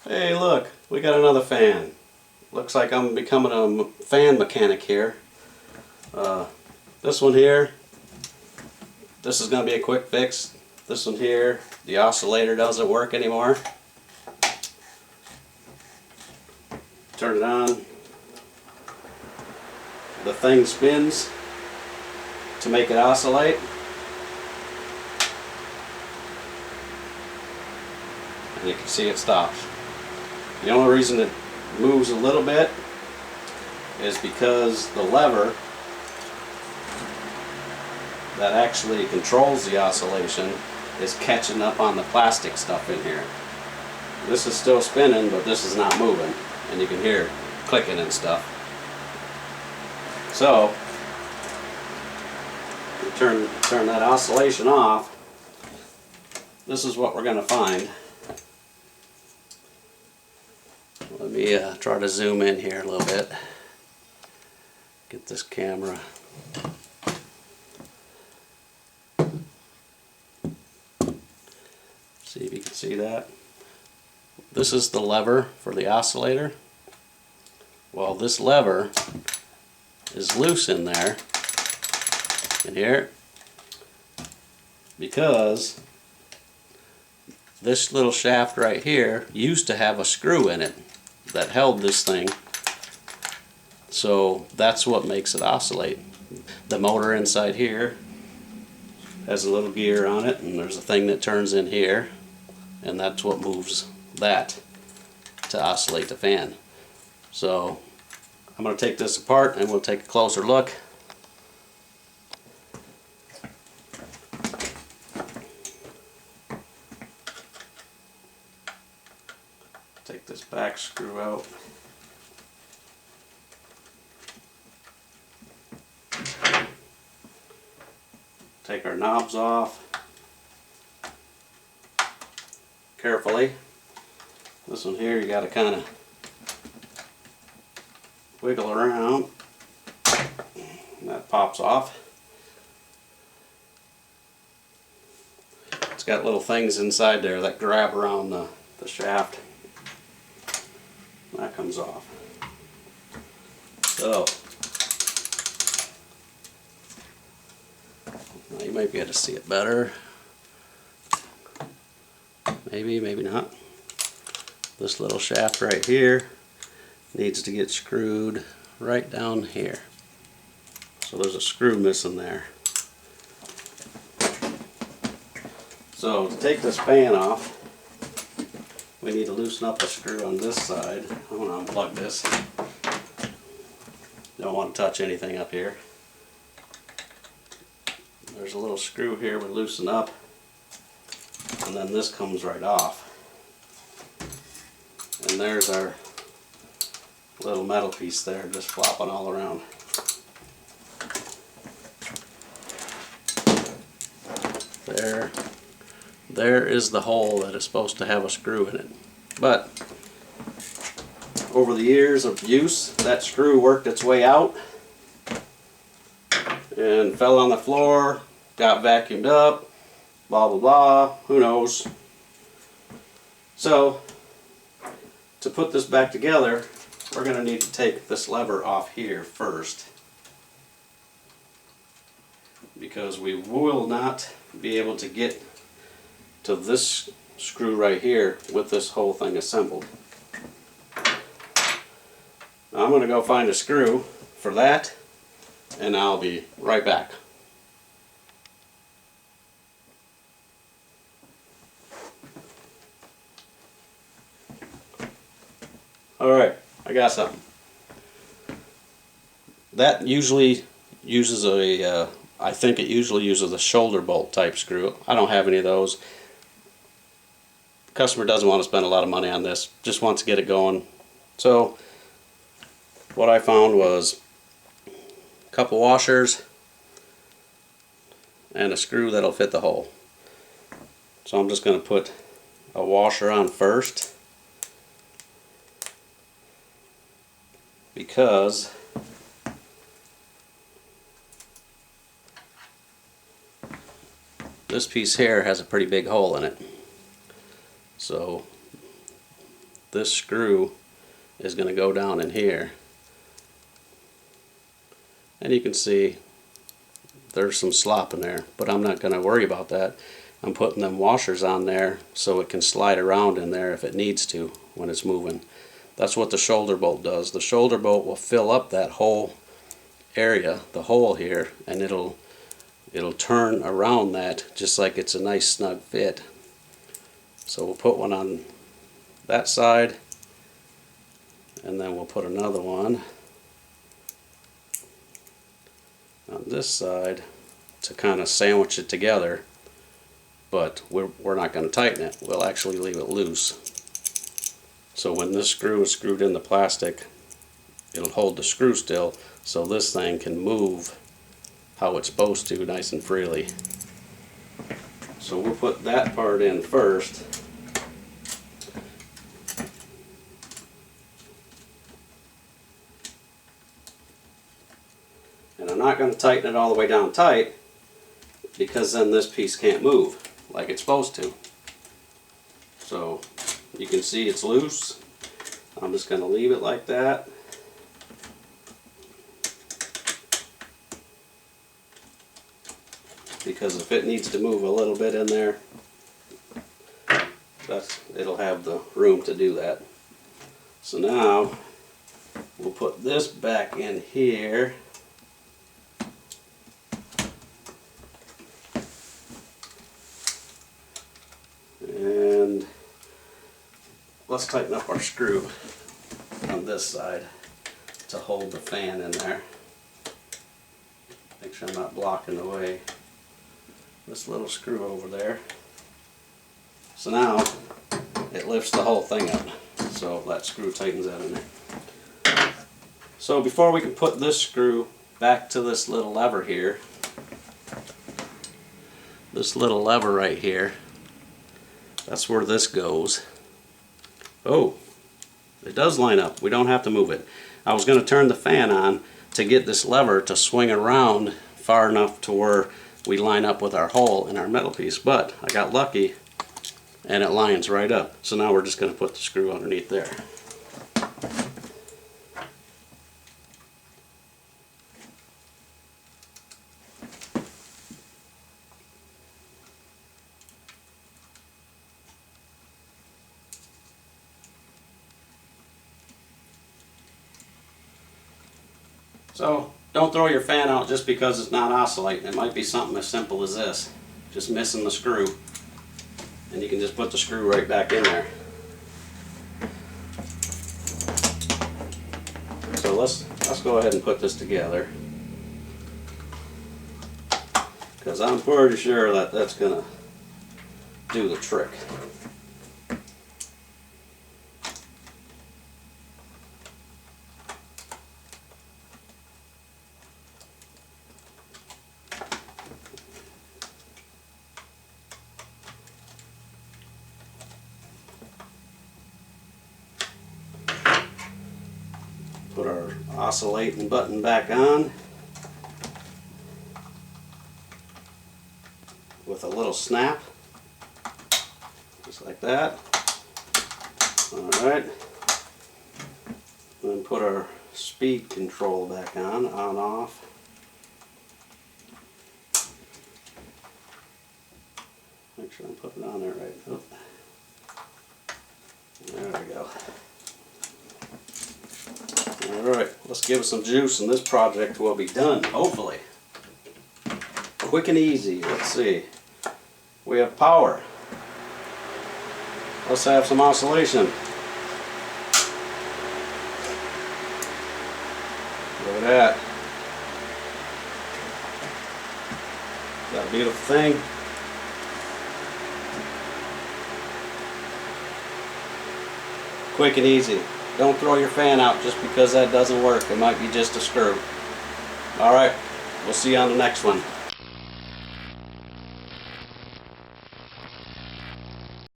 Hey, look, we got another fan. Looks like I'm becoming a fan mechanic here. This one here, this is going to be a quick fix. This one here, the oscillator doesn't work anymore. Turn it on. The thing spins to make it oscillate. And you can see it stops. The only reason it moves a little bit is because the lever that actually controls the oscillation is catching up on the plastic stuff in here. This is still spinning, but this is not moving, and you can hear clicking and stuff. So you turn that oscillation off. This is what we're going to find. Let me try to zoom in here a little bit. Get this camera. See if you can see that. This is the lever for the oscillator. Well, this lever is loose in there. In here. Because this little shaft right here used to have a screw in it that held this thing, so that's what makes it oscillate. The motor inside here has a little gear on it, and there's a thing that turns in here, and that's what moves that to oscillate the fan. So I'm going to take this apart and we'll take a closer look. Take this back screw out. Take our knobs off carefully. This one here, you got to kind of wiggle around, and that pops off. It's got little things inside there that grab around the shaft. That comes off. So now you might be able to see it better. Maybe, maybe not. This little shaft right here needs to get screwed right down here. So there's a screw missing there. So to take this fan off, we need to loosen up the screw on this side. I'm going to unplug this. Don't want to touch anything up here. There's a little screw here we loosen up, and then this comes right off. And there's our little metal piece there just flopping all around. There is the hole that is supposed to have a screw in it. But over the years of use, that screw worked its way out and fell on the floor, got vacuumed up, blah blah blah, who knows. So to put this back together, we're going to need to take this lever off here first, because we will not be able to get to this screw right here with this whole thing assembled. Now I'm going to go find a screw for that, and I'll be right back. Alright, I got something. That usually uses a, I think it usually uses a shoulder bolt type screw. I don't have any of those. Customer doesn't want to spend a lot of money on this, just wants to get it going. So what I found was a couple washers and a screw that'll fit the hole. So I'm just going to put a washer on first, because this piece here has a pretty big hole in it. So this screw is going to go down in here. And you can see there's some slop in there, but I'm not going to worry about that. I'm putting them washers on there so it can slide around in there if it needs to when it's moving. That's what the shoulder bolt does. The shoulder bolt will fill up that whole area, the hole here, and it'll turn around that just like it's a nice snug fit. So we'll put one on that side, and then we'll put another one on this side to kind of sandwich it together, but we're not going to tighten it. We'll actually leave it loose. So when this screw is screwed in the plastic, it'll hold the screw still, so this thing can move how it's supposed to, nice and freely. So we'll put that part in first. And I'm not going to tighten it all the way down tight, because then this piece can't move like it's supposed to. So you can see it's loose. I'm just going to leave it like that. Because if it needs to move a little bit in there, it'll have the room to do that. So now we'll put this back in here. And let's tighten up our screw on this side to hold the fan in there. Make sure I'm not blocking the way. This little screw over there. So now it lifts the whole thing up. So that screw tightens that in there. So before we can put this screw back to this little lever here, this little lever right here, that's where this goes. Oh, it does line up. We don't have to move it. I was going to turn the fan on to get this lever to swing around far enough to where we line up with our hole in our metal piece, but I got lucky and it lines right up. So now we're just going to put the screw underneath there. So don't throw your fan out just because it's not oscillating. It might be something as simple as this, just missing the screw, and you can just put the screw right back in there. So let's go ahead and put this together, because I'm pretty sure that that's gonna do the trick. Put our oscillating button back on with a little snap, just like that. Alright, then put our speed control back on off. Make sure I'm putting it on there right. Oh. There we go. Alright, let's give it some juice and this project will be done, hopefully. Quick and easy. Let's see. We have power. Let's have some oscillation. Look at that. That beautiful thing. Quick and easy. Don't throw your fan out just because that doesn't work. It might be just a screw. Alright, we'll see you on the next one.